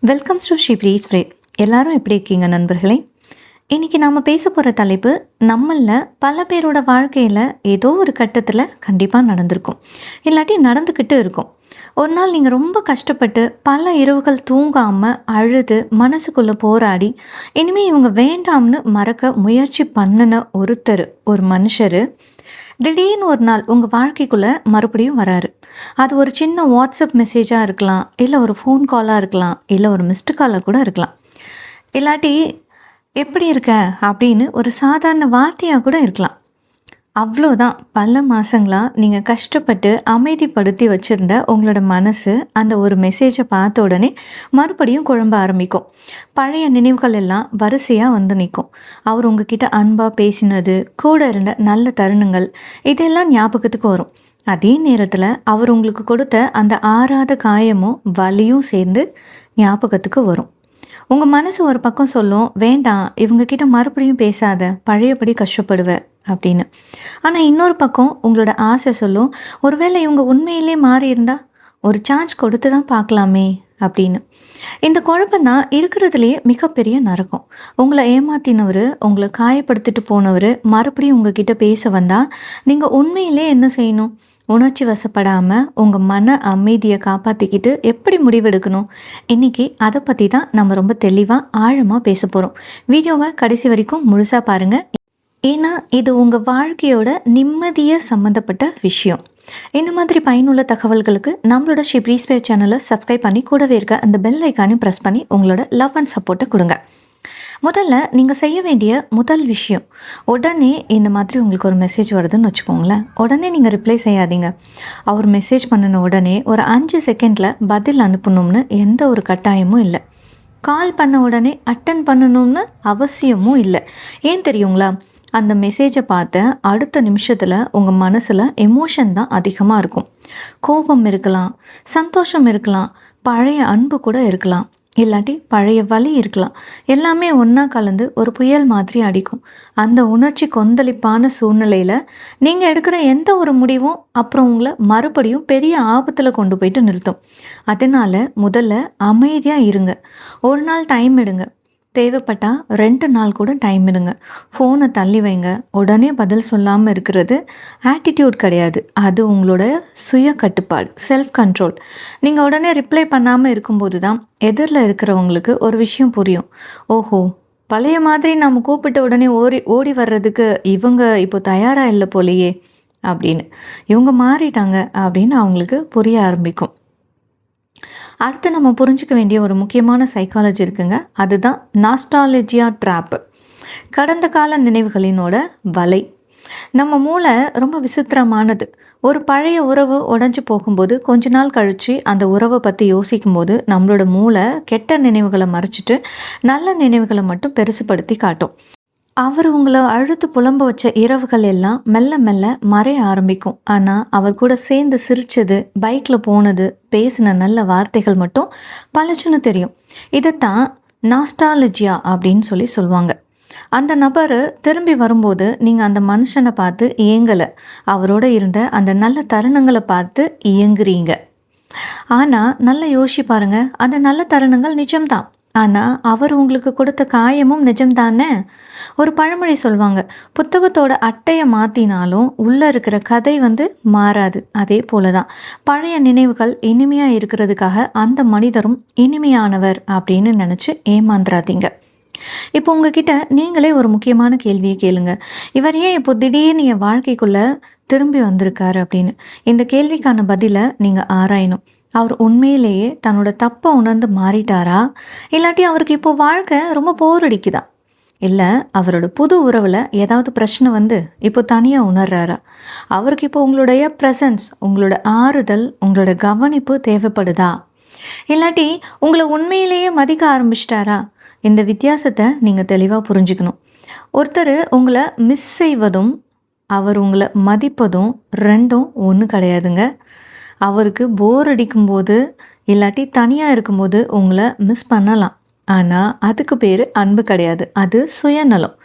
Welcomes to she breeds ஃப்ரே. எல்லாரும் எப்படி இருக்கீங்க நண்பர்களே? இன்றைக்கி நாம் பேச போகிற தலைப்பு, நம்மளில் பல பேரோட வாழ்க்கையில் ஏதோ ஒரு கட்டத்தில் கண்டிப்பாக நடந்திருக்கும், இல்லாட்டி நடந்துக்கிட்டு இருக்கும். ஒரு நாள் நீங்கள் ரொம்ப கஷ்டப்பட்டு பல இரவுகள் தூங்காமல் அழுது மனசுக்குள்ளே போராடி இனிமேல் இவங்க வேண்டாம்னு மறக்க முயற்சி பண்ணின ஒரு மனுஷர் திடீர்னு ஒரு நாள் உங்கள் வாழ்க்கைக்குள்ளே மறுபடியும் வராரு. அது ஒரு சின்ன வாட்ஸ்அப் மெசேஜாக இருக்கலாம், இல்லை ஒரு ஃபோன் காலாக இருக்கலாம், இல்லை ஒரு மிஸ்டு காலாக கூட இருக்கலாம், இல்லாட்டி எப்படி இருக்க அப்படின்னு ஒரு சாதாரண வார்த்தையாக கூட இருக்கலாம். அவ்வளோதான், பல மாதங்களாக நீங்கள் கஷ்டப்பட்டு அமைதிப்படுத்தி வச்சுருந்த உங்களோட மனசு அந்த ஒரு மெசேஜை பார்த்த உடனே மறுபடியும் குழம்ப ஆரம்பிக்கும். பழைய நினைவுகள் எல்லாம் வரிசையாக வந்து நிற்கும். அவர் உங்ககிட்ட அன்பாக பேசினது, கூட இருந்த நல்ல தருணங்கள், இதெல்லாம் ஞாபகத்துக்கு வரும். அதே நேரத்தில் அவர் உங்களுக்கு கொடுத்த அந்த ஆறாத காயமும் வலியும் சேர்ந்து ஞாபகத்துக்கு வரும். உங்கள் மனசு ஒரு பக்கம் சொல்லும், வேண்டாம் இவங்கக்கிட்ட மறுபடியும் பேசாத, பழையபடி கஷ்டப்படுவ அப்படின்னு. ஆனால் இன்னொரு பக்கம் உங்களோட ஆசை சொல்லும், ஒருவேளை இவங்க உண்மையிலே மாறி இருந்தா ஒரு சான்ஸ் கொடுத்து தான் பார்க்கலாமே அப்படின்னு. இந்த குழப்பம்தான் இருக்கிறதுலையே மிகப்பெரிய நரகம். உங்களை ஏமாத்தினவர், உங்களை காயப்படுத்திட்டு போனவர் மறுபடியும் உங்ககிட்ட பேச வந்தால் நீங்கள் உண்மையிலே என்ன செய்யணும்? உணர்ச்சி வசப்படாமல் உங்கள் மன அமைதியை காப்பாற்றிக்கிட்டு எப்படி முடிவெடுக்கணும்? இன்றைக்கி அதை பற்றி தான் நம்ம ரொம்ப தெளிவாக ஆழமாக பேச போகிறோம். வீடியோவை கடைசி வரைக்கும் முழுசாக பாருங்கள், ஏன்னா இது உங்கள் வாழ்க்கையோட நிம்மதியை சம்மந்தப்பட்ட விஷயம். இந்த மாதிரி பயனுள்ள தகவல்களுக்கு நம்மளோட ஷி ப்ரீட்ஸ் ஃப்ரே சேனலை சப்ஸ்கிரைப் பண்ணி கூடவே இருக்க அந்த பெல் ஐக்கானையும் ப்ரெஸ் பண்ணி உங்களோட லவ் அண்ட் சப்போர்ட்டை கொடுங்க. முதல்ல நீங்கள் செய்ய வேண்டிய முதல் விஷயம், உடனே இந்த மாதிரி உங்களுக்கு ஒரு மெசேஜ் வருதுன்னு வச்சுக்கோங்களேன், உடனே நீங்கள் ரிப்ளை செய்யாதீங்க. அவர் மெசேஜ் பண்ணின உடனே ஒரு 5 செகண்டில் பதில் அனுப்பணும்னு எந்த ஒரு கட்டாயமும் இல்லை. கால் பண்ண உடனே அட்டன் பண்ணணும்னு அவசியமும் இல்லை. ஏன் தெரியுங்களா? அந்த மெசேஜை பார்த்த அடுத்த நிமிஷத்தில் உங்கள் மனசில் எமோஷன் தான் அதிகமாக இருக்கும். கோபம் இருக்கலாம், சந்தோஷம் இருக்கலாம், பழைய அன்பு கூட இருக்கலாம், இல்லாட்டி பழைய வலி இருக்கலாம். எல்லாமே ஒன்றா கலந்து ஒரு புயல் மாதிரி அடிக்கும். அந்த உணர்ச்சி கொந்தளிப்பான சூழ்நிலையில் நீங்கள் எடுக்கிற எந்த ஒரு முடிவும் அப்புறம் உங்களை மறுபடியும் பெரிய ஆபத்தில் கொண்டு போயிட்டு நிறுத்தும். அதனால் முதல்ல அமைதியாக இருங்க. ஒரு நாள் டைம் எடுங்க, தேவைப்பட்டால் 2 நாள் கூட டைம் எடுங்க. ஃபோனை தள்ளி வைங்க. உடனே பதில் சொல்லாமல் இருக்கிறது ஆட்டிடியூட் கிடையாது, அது உங்களோட சுய கட்டுப்பாடு, செல்ஃப் கண்ட்ரோல். நீங்கள் உடனே ரிப்ளை பண்ணாமல் இருக்கும்போது தான் எதிரில் இருக்கிறவங்களுக்கு ஒரு விஷயம் புரியும். ஓஹோ, பழைய மாதிரி நம்ம கூப்பிட்ட உடனே ஓடி வர்றதுக்கு இவங்க இப்போ தயாராக இல்லை போலையே அப்படின்னு, இவங்க மாறிட்டாங்க அப்படின்னு அவங்களுக்கு புரிய ஆரம்பிக்கும். அடுத்து நம்ம புரிஞ்சிக்க வேண்டிய ஒரு முக்கியமான சைக்காலஜி இருக்குங்க, அதுதான் நாஸ்டாலஜியா ட்ராப்பு, கடந்த கால நினைவுகளினோட வலை. நம்ம மூளை ரொம்ப விசித்திரமானது. ஒரு பழைய உறவு உடஞ்சி போகும்போது கொஞ்ச நாள் கழித்து அந்த உறவை பற்றி யோசிக்கும்போது நம்மளோட மூளை கெட்ட நினைவுகளை மறைச்சிட்டு நல்ல நினைவுகளை மட்டும் பெருசுப்படுத்தி காட்டும். அவர் உங்களை அழுத்து புலம்ப வச்ச இரவுகள் எல்லாம் மெல்ல மெல்ல மறைய ஆரம்பிக்கும். ஆனால் அவர் கூட சேர்ந்து சிரித்தது, பைக்கில் போனது, பேசின நல்ல வார்த்தைகள் மட்டும் பளிச்சுன்னு தெரியும். இதைத்தான் நாஸ்டாலஜியா அப்படின்னு சொல்லுவாங்க. அந்த நபர் திரும்பி வரும்போது நீங்கள் அந்த மனுஷனை பார்த்து ஏங்கலை, அவரோட இருந்த அந்த நல்ல தருணங்களை பார்த்து இயங்குறீங்க. ஆனால் நல்லா யோசிச்சு பாருங்க, அந்த நல்ல தருணங்கள் நிஜம்தான், ஆனால் அவர் உங்களுக்கு கொடுத்த காயமும் நிஜம்தானே. ஒரு பழமொழி சொல்லுவாங்க, புத்தகத்தோட அட்டையை மாற்றினாலும் உள்ளே இருக்கிற கதை மாறாது. அதே போல தான் பழைய நினைவுகள் இனிமையாக இருக்கிறதுக்காக அந்த மனிதரும் இனிமையானவர் அப்படின்னு நினச்சி ஏமாந்துடாதீங்க. இப்போ உங்ககிட்ட நீங்களே ஒரு முக்கியமான கேள்வியை கேளுங்க, இவர் ஏன் இப்போ திடீர்னு என் வாழ்க்கைக்குள்ளே திரும்பி வந்திருக்காரு அப்படின்னு. இந்த கேள்விக்கான பதிலை நீங்கள் ஆராயணும். அவர் உண்மையிலேயே தன்னோட தப்பை உணர்ந்து மாறிட்டாரா, இல்லாட்டி அவருக்கு இப்போ வாழ்க்கை ரொம்ப போர் அடிக்குதா, இல்லை அவரோட புது உறவில் ஏதாவது பிரச்சனை இப்போ தனியாக உணர்றாரா, அவருக்கு இப்போ உங்களுடைய ப்ரெசன்ஸ், உங்களோட ஆறுதல், உங்களோட கவனிப்பு தேவைப்படுதா, இல்லாட்டி உங்களை உண்மையிலேயே மதிக்க ஆரம்பிச்சிட்டாரா? இந்த வித்தியாசத்தை நீங்கள் தெளிவாக புரிஞ்சுக்கணும். ஒருத்தர் உங்களை மிஸ் செய்வதும் அவர் உங்களை மதிப்பதும் ரெண்டும் ஒன்று கிடையாதுங்க. அவருக்கு போர் அடிக்கும்போது இல்லாட்டி தனியாக இருக்கும்போது உங்களை மிஸ் பண்ணலாம், ஆனால் அதுக்கு பேர் அன்பு கிடையாது, அது சுயநலம்.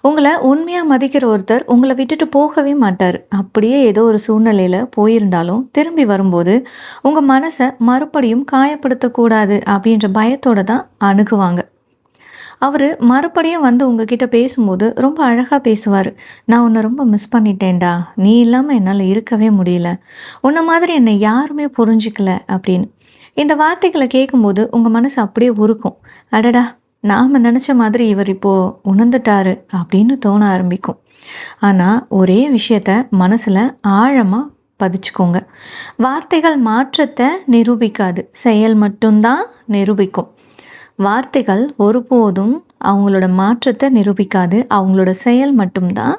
உங்களை உண்மையாக மதிக்கிற ஒருத்தர் உங்களை விட்டுட்டு போகவே மாட்டார். அப்படியே ஏதோ ஒரு சூழ்நிலையில் போயிருந்தாலும் திரும்பி வரும்போது உங்கள் மனசை மறுபடியும் காயப்படுத்தக்கூடாது அப்படின்ற பயத்தோட தான் அணுகுவாங்க. அவர் மறுபடியும் வந்து உங்ககிட்ட பேசும்போது ரொம்ப அழகாக பேசுவார். நான் உன்னை ரொம்ப மிஸ் பண்ணிட்டேன்டா, நீ இல்லாமல் என்னால் இருக்கவே முடியல, உன்னை மாதிரி என்னை யாருமே புரிஞ்சிக்கல அப்படின்னு. இந்த வார்த்தைகளை கேட்கும்போது உங்கள் மனசு அப்படியே உருக்கும். அடடா, நாம் நினச்ச மாதிரி இவர் இப்போது உணர்ந்துட்டாரு அப்படின்னு தோண ஆரம்பிக்கும். ஆனால் ஒரே விஷயத்த மனசில் ஆழமாக பதிச்சுக்கோங்க. வார்த்தைகள் மாற்றத்தை நிரூபிக்காது, செயல் மட்டும்தான் நிரூபிக்கும். வார்த்தைகள் ஒருபோதும் அவங்களோட மாற்றத்தை நிரூபிக்காது, அவங்களோட செயல் மட்டும்தான்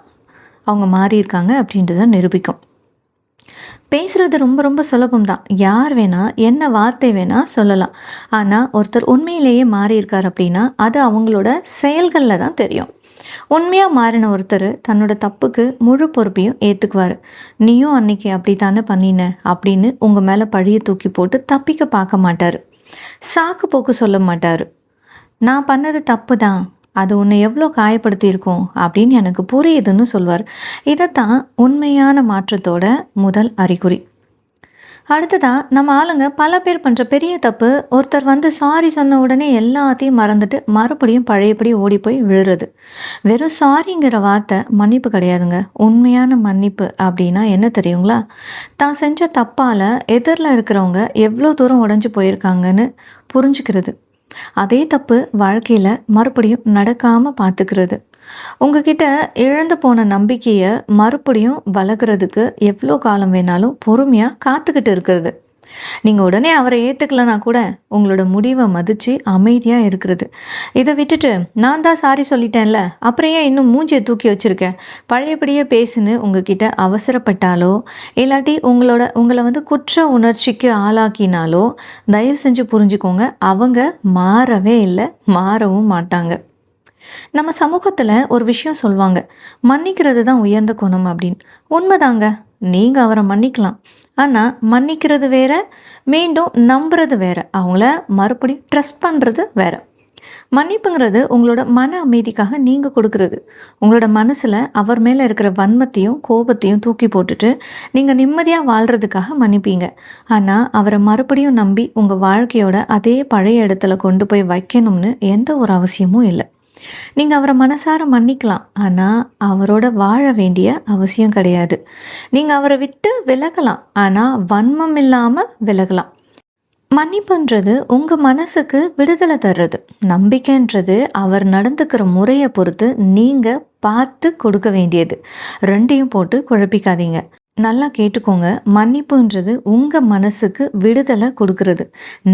அவங்க மாறியிருக்காங்க அப்படின்றத நிரூபிக்கும். பேசுகிறது ரொம்ப ரொம்ப சுலபம் தான். யார் வேணால் என்ன வார்த்தை வேணால் சொல்லலாம். ஆனால் ஒருத்தர் உண்மையிலேயே மாறியிருக்கார் அப்படின்னா அது அவங்களோட செயல்களில் தான் தெரியும். உண்மையாக மாறின ஒருத்தர் தன்னோட தப்புக்கு முழு பொறுப்பையும் ஏற்றுக்குவார். நீயும் அன்னைக்கு அப்படி தானே பண்ணின அப்படின்னு உங்கள் மேலே பழியை தூக்கி போட்டு தப்பிக்க பார்க்க மாட்டார். சாக்கு போக்கு சொல்ல மாட்டார். நான் பண்ணது தப்பு தான், அது உன்னை எவ்வளோ காயப்படுத்தியிருக்கோம் அப்படின்னு எனக்கு புரியுதுன்னு சொல்வார். இதைத்தான் உண்மையான மாற்றத்தோட முதல் அறிகுறி. அடுத்ததாக நம்ம ஆளுங்க பல பேர் பண்ணுற பெரிய தப்பு, ஒருத்தர் வந்து சாரி சொன்ன உடனே எல்லாத்தையும் மறந்துட்டு மறுபடியும் பழையபடி ஓடி போய் விழுறது. வெறும் சாரிங்கிற வார்த்தை மன்னிப்பு கிடையாதுங்க. உண்மையான மன்னிப்பு அப்படின்னா என்ன தெரியுங்களா? தான் செஞ்ச தப்பால் எதிரில் இருக்கிறவங்க எவ்வளோ தூரம் உடஞ்சி போயிருக்காங்கன்னு புரிஞ்சுக்கிறது. அதே தப்பு வாழ்க்கையில் மறுபடியும் நடக்காமல் பார்த்துக்கிறது. உங்ககிட்ட இழந்து போன நம்பிக்கையை மறுபடியும் வளர்க்குறதுக்கு எவ்வளோ காலம் வேணாலும் பொறுமையாக காத்துக்கிட்டு இருக்கிறது. நீங்கள் உடனே அவரை ஏற்றுக்கலனா கூட உங்களோட முடிவை மதித்து அமைதியாக இருக்கிறது. இதை விட்டுட்டு நான் தான் சாரி சொல்லிட்டேன்ல, அப்புறம் ஏன் இன்னும் மூஞ்சியை தூக்கி வச்சுருக்கேன், பழையபடியே பேசுன்னு உங்ககிட்ட அவசரப்பட்டாலோ இல்லாட்டி உங்களை வந்து குற்ற உணர்ச்சிக்கு ஆளாக்கினாலோ தயவு செஞ்சு புரிஞ்சுக்கோங்க, அவங்க மாறவே இல்லை, மாறவும் மாட்டாங்க. நம்ம சமூகத்தில் ஒரு விஷயம் சொல்லுவாங்க, மன்னிக்கிறது தான் உயர்ந்த குணம் அப்படின்னு. உண்மைதாங்க, நீங்கள் அவரை மன்னிக்கலாம். ஆனால் மன்னிக்கிறது வேற, மீண்டும் நம்புறது வேற, அவங்கள மறுபடியும் ட்ரஸ்ட் பண்ணுறது வேற. மன்னிப்புங்கிறது உங்களோட மன அமைதிக்காக நீங்கள் கொடுக்கறது. உங்களோட மனசில் அவர் மேலே இருக்கிற வன்மத்தையும் கோபத்தையும் தூக்கி போட்டுட்டு நீங்கள் நிம்மதியாக வாழ்கிறதுக்காக மன்னிப்பீங்க. ஆனால் அவரை மறுபடியும் நம்பி உங்கள் வாழ்க்கையோட அதே பழைய இடத்துல கொண்டு போய் வைக்கணும்னு எந்த ஒரு அவசியமும் இல்லை. நீங்கள் அவரை மனசார மன்னிக்கலாம், ஆனால் அவரோட வாழ வேண்டிய அவசியம் கிடையாது. நீங்கள் அவரை விட்டு விலகலாம், ஆனால் வன்மம் இல்லாமல் விலகலாம். மன்னிப்புன்றது உங்கள் மனசுக்கு விடுதலை தர்றது. நம்பிக்கைன்றது அவர் நடந்துக்கிற முறையை பொறுத்து நீங்கள் பார்த்து கொடுக்க வேண்டியது. ரெண்டையும் போட்டு குழப்பிக்காதீங்க. நல்லா கேட்டுக்கோங்க, மன்னிப்புன்றது உங்கள் மனசுக்கு விடுதலை கொடுக்கறது.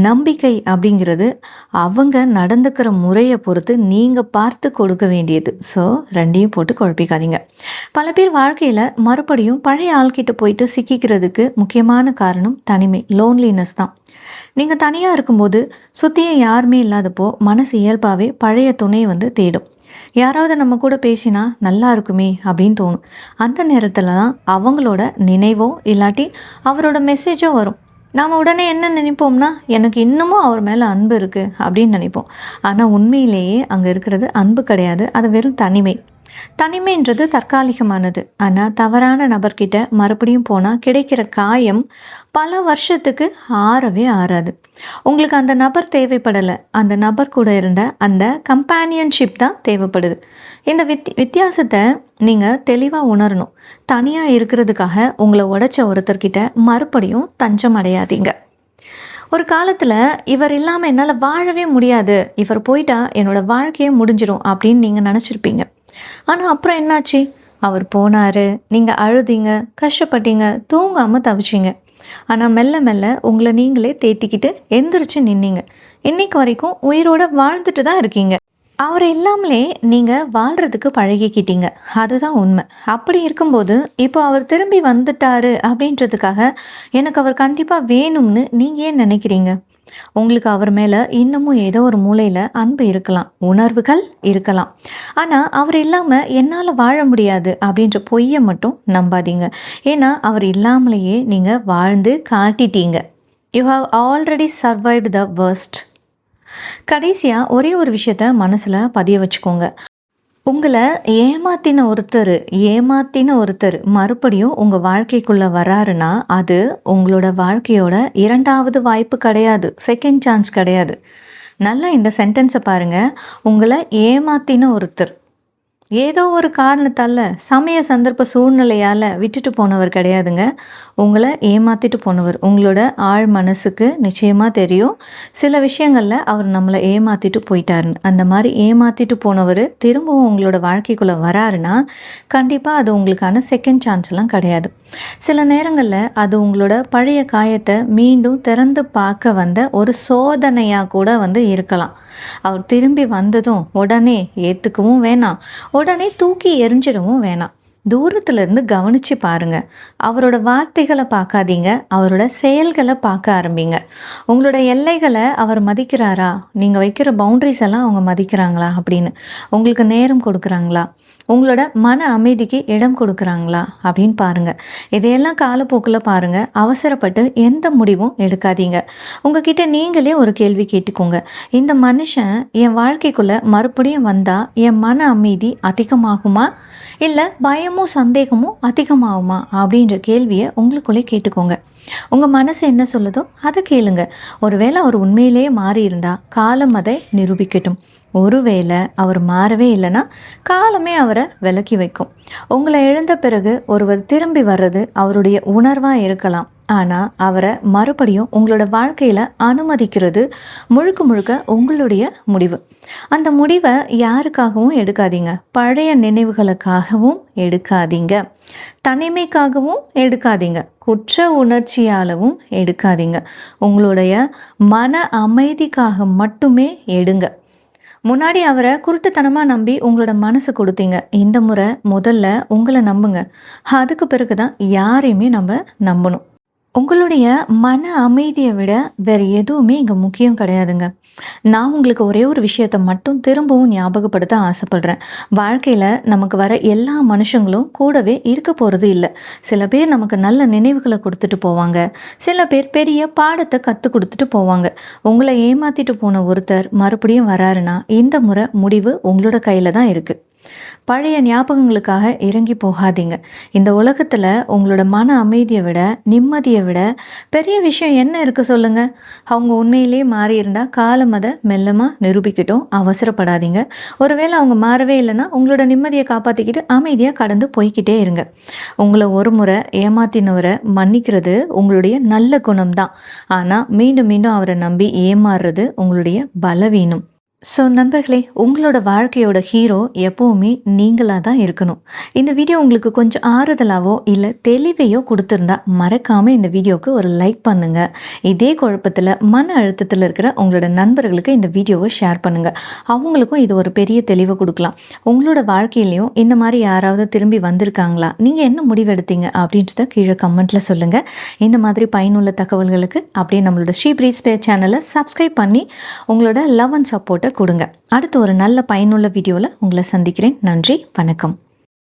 நம்பிக்கை அப்படிங்கிறது அவங்க நடந்துக்கிற முறையை பொறுத்து நீங்கள் பார்த்து கொடுக்க வேண்டியது. ஸோ ரெண்டையும் போட்டு குழப்பிக்காதீங்க. பல பேர் வாழ்க்கையில் மறுபடியும் பழைய ஆள்கிட்ட போயிட்டு சிக்கிக்கிறதுக்கு முக்கியமான காரணம் தனிமை, லோன்லினஸ் தான். நீங்கள் தனியாக இருக்கும்போது சுற்றியும் யாருமே இல்லாதப்போ மனசு இயல்பாகவே பழைய துணையை வந்து தேடும். யாராவது நம்ம கூட பேசினா நல்லா இருக்குமே அப்படின்னு தோணும். அந்த நேரத்தில் தான் அவங்களோட நினைவோ இல்லாட்டி அவரோட மெசேஜோ வரும். நாம் உடனே என்ன நினைப்போம்னா, எனக்கு இன்னமும் அவர் மேலே அன்பு இருக்குது அப்படின்னு நினைப்போம். ஆனால் உண்மையிலேயே அங்கே இருக்கிறது அன்பு கிடையாது, அது வெறும் தனிமை. தனிமைன்றது தற்காலிகமானது. ஆனால் தவறான நபர்கிட்ட மறுபடியும் போனால் கிடைக்கிற காயம் பல வருஷத்துக்கு ஆறவே ஆறாது. உங்களுக்கு அந்த நபர் தேவைப்படலை, அந்த நபர் கூட இருந்த அந்த கம்பேனியன்ஷிப் தான் தேவைப்படுது. இந்த வித்தியாசத்தை நீங்கள் தெளிவாக உணரணும். தனியாக இருக்கிறதுக்காக உங்களை உடைச்ச ஒருத்தர்கிட்ட மறுபடியும் தஞ்சம் அடையாதீங்க. ஒரு காலத்தில் இவர் இல்லாமல் என்னால் வாழவே முடியாது, இவர் போயிட்டா என்னோடய வாழ்க்கையே முடிஞ்சிடும் அப்படின்னு நீங்கள் நினச்சிருப்பீங்க. ஆனால் அப்புறம் என்னாச்சு? அவர் போனார், நீங்கள் அழுதீங்க, கஷ்டப்பட்டீங்க, தூங்காமல் தவிச்சிங்க. ஆனால் மெல்ல மெல்ல உங்களை நீங்களே தேத்திக்கிட்டு எந்திரிச்சு நின்னீங்க. இன்னைக்கு வரைக்கும் உயிரோட வாழ்ந்துட்டு தான் இருக்கீங்க. அவர் இல்லாமலே நீங்கள் வாழ்கிறதுக்கு பழகிக்கிட்டீங்க, அதுதான் உண்மை. அப்படி இருக்கும்போது இப்போ அவர் திரும்பி வந்துட்டாரு அப்படின்றதுக்காக எனக்கு அவர் கண்டிப்பாக வேணும்னு நீங்கள் ஏன் நினைக்கிறீங்க? உங்களுக்கு அவர் மேலே இன்னமும் ஏதோ ஒரு மூலையில் அன்பு இருக்கலாம், உணர்வுகள் இருக்கலாம். ஆனால் அவர் இல்லாமல் என்னால் வாழ முடியாது அப்படின்ற பொய்யை மட்டும் நம்பாதீங்க. ஏன்னா அவர் இல்லாமலேயே நீங்கள் வாழ்ந்து காட்டிட்டீங்க. You have already survived the worst. கடைசியாக ஒரே ஒரு விஷயத்த மனசில் பதிய வச்சுக்கோங்க. உங்களை ஏமாத்தின ஒருத்தர் மறுபடியும் உங்கள் வாழ்க்கைக்குள்ளே வராருன்னா அது உங்களோட வாழ்க்கையோட இரண்டாவது வாய்ப்பு கிடையாது, செகண்ட் சான்ஸ் கிடையாது. நல்லா இந்த சென்டென்ஸை பாருங்கள். உங்களை ஏமாத்தின ஒருத்தர் ஏதோ ஒரு காரணத்தால், சமய சந்தர்ப்ப சூழ்நிலையால் விட்டுட்டு போனவர் கிடையாதுங்க. உங்களை ஏமாற்றிட்டு போனவர். உங்களோட ஆழ் மனசுக்கு நிச்சயமாக தெரியும் சில விஷயங்களில் அவர் நம்மளை ஏமாற்றிட்டு போயிட்டாருன்னு. அந்த மாதிரி ஏமாற்றிட்டு போனவர் திரும்பவும் உங்களோட வாழ்க்கைக்குள்ளே வராருன்னா கண்டிப்பாக அது உங்களுக்கான செகண்ட் சான்ஸ்லாம் கிடையாது. சில நேரங்களில் அது உங்களோட பழைய காயத்தை மீண்டும் திறந்து பார்க்க வந்த ஒரு சோதனையாக கூட இருக்கலாம். அவர் திரும்பி வந்ததும் உடனே ஏற்றுக்கவும் வேணாம், உடனே தூக்கி எறிஞ்சிடவும் வேணாம். தூரத்துலேருந்து கவனித்து பாருங்கள். அவரோட வார்த்தைகளை பார்க்காதீங்க, அவரோட செயல்களை பார்க்க ஆரம்பிங்க. உங்களோட எல்லைகளை அவர் மதிக்கிறாரா, நீங்கள் வைக்கிற பவுண்ட்ரிஸ் எல்லாம் அவங்க மதிக்கிறாங்களா அப்படின்னு, உங்களுக்கு நேரம் கொடுக்குறாங்களா, உங்களோட மன அமைதிக்கு இடம் கொடுக்குறாங்களா அப்படின்னு பாருங்கள். இதையெல்லாம் காலப்போக்கில் பாருங்கள். அவசரப்பட்டு எந்த முடிவும் எடுக்காதீங்க. உங்ககிட்ட நீங்களே ஒரு கேள்வி கேட்டுக்கோங்க. இந்த மனுஷன் என் வாழ்க்கைக்குள்ளே மறுபடியும் வந்தால் என் மன அமைதி அதிகமாகுமா, இல்லை பயமும் சந்தேகமும் அதிகமாகுமா அப்படின்ற கேள்வியை உங்களுக்குள்ளே கேட்டுக்கோங்க. உங்கள் மனசு என்ன சொல்லுதோ அதை கேளுங்க. ஒருவேளை அவர் உண்மையிலேயே மாறி இருந்தால் காலம் அதை நிரூபிக்கட்டும். ஒருவேளை அவர் மாறவே இல்லைன்னா காலமே அவரை விலக்கி வைக்கும். உங்களை இழந்த பிறகு ஒருவர் திரும்பி வர்றது அவருடைய உணர்வாக இருக்கலாம். ஆனால் அவரை மறுபடியும் உங்களோட வாழ்க்கையில் அனுமதிக்கிறது முழுக்க முழுக்க உங்களுடைய முடிவு. அந்த முடிவை யாருக்காகவும் எடுக்காதீங்க. பழைய நினைவுகளுக்காகவும் எடுக்காதீங்க, தனிமைக்காகவும் எடுக்காதீங்க, குற்ற உணர்ச்சியாலவும் எடுக்காதீங்க. உங்களுடைய மன அமைதிக்காக மட்டுமே எடுங்க. முன்னாடி அவரை குருட்டுத்தனமாக நம்பி உங்களோட மனசை கொடுத்தீங்க. இந்த முறை முதல்ல உங்களை நம்புங்க. அதுக்கு பிறகு தான் யாரையுமே நம்ம நம்பணும். உங்களுடைய மன அமைதியை விட வேறு எதுவுமே இங்கே முக்கியம் கிடையாதுங்க. நான் உங்களுக்கு ஒரே ஒரு விஷயத்தை மட்டும் திரும்பவும் ஞாபகப்படுத்த ஆசைப்படுறேன். வாழ்க்கையில் நமக்கு வர எல்லா மனுஷங்களும் கூடவே இருக்க போகிறது இல்லை. சில பேர் நமக்கு நல்ல நினைவுகளை கொடுத்துட்டு போவாங்க, சில பேர் பெரிய பாடத்தை கற்றுக் கொடுத்துட்டு போவாங்க. உங்களை ஏமாற்றிட்டு போன ஒருத்தர் மறுபடியும் வராருன்னா இந்த முறை முடிவு உங்களோட கையில் தான் இருக்குது. பழைய ஞாபகங்களுக்காக இறங்கி போகாதீங்க. இந்த உலகத்தில் உங்களோட மன அமைதியை விட, நிம்மதியை விட பெரிய விஷயம் என்ன இருக்குது சொல்லுங்கள்? அவங்க உண்மையிலேயே மாறி இருந்தால் காலம் அதை மெல்லமாக நிரூபிக்கட்டும். அவசரப்படாதீங்க. ஒருவேளை அவங்க மாறவே இல்லைன்னா உங்களோட நிம்மதியை காப்பாற்றிக்கிட்டு அமைதியாக கடந்து போய்கிட்டே இருங்க. உங்களை ஒரு முறை ஏமாத்தினவரை மன்னிக்கிறது உங்களுடைய நல்ல குணம்தான். ஆனால் மீண்டும் மீண்டும் அவரை நம்பி ஏமாறுறது உங்களுடைய பலவீனம். ஸோ நண்பர்களே, உங்களோட வாழ்க்கையோட ஹீரோ எப்போவுமே நீங்களாக தான் இருக்கணும். இந்த வீடியோ உங்களுக்கு கொஞ்சம் ஆறுதலாவோ இல்லை தெளிவையோ கொடுத்துருந்தா மறக்காமல் இந்த வீடியோவுக்கு ஒரு லைக் பண்ணுங்கள். இதே குழப்பத்தில் மன அழுத்தத்தில் இருக்கிற உங்களோட நண்பர்களுக்கு இந்த வீடியோவை ஷேர் பண்ணுங்கள். அவங்களுக்கும் இது ஒரு பெரிய தெளிவை கொடுக்கலாம். உங்களோட வாழ்க்கையிலையும் இந்த மாதிரி யாராவது திரும்பி வந்திருக்காங்களா, நீங்கள் என்ன முடிவெடுத்தீங்க அப்படின்றத கீழே கமெண்ட்டில் சொல்லுங்கள். இந்த மாதிரி பயனுள்ள தகவல்களுக்கு அப்படியே நம்மளோட ஷீ ப்ரீட்ஸ் பே சேனலை சப்ஸ்கிரைப் பண்ணி உங்களோட லவ் அண்ட் சப்போர்ட்டை கொடுங்க. அடுத்து ஒரு நல்ல பயனுள்ள வீடியோவில் உங்களை சந்திக்கிறேன். நன்றி, வணக்கம்.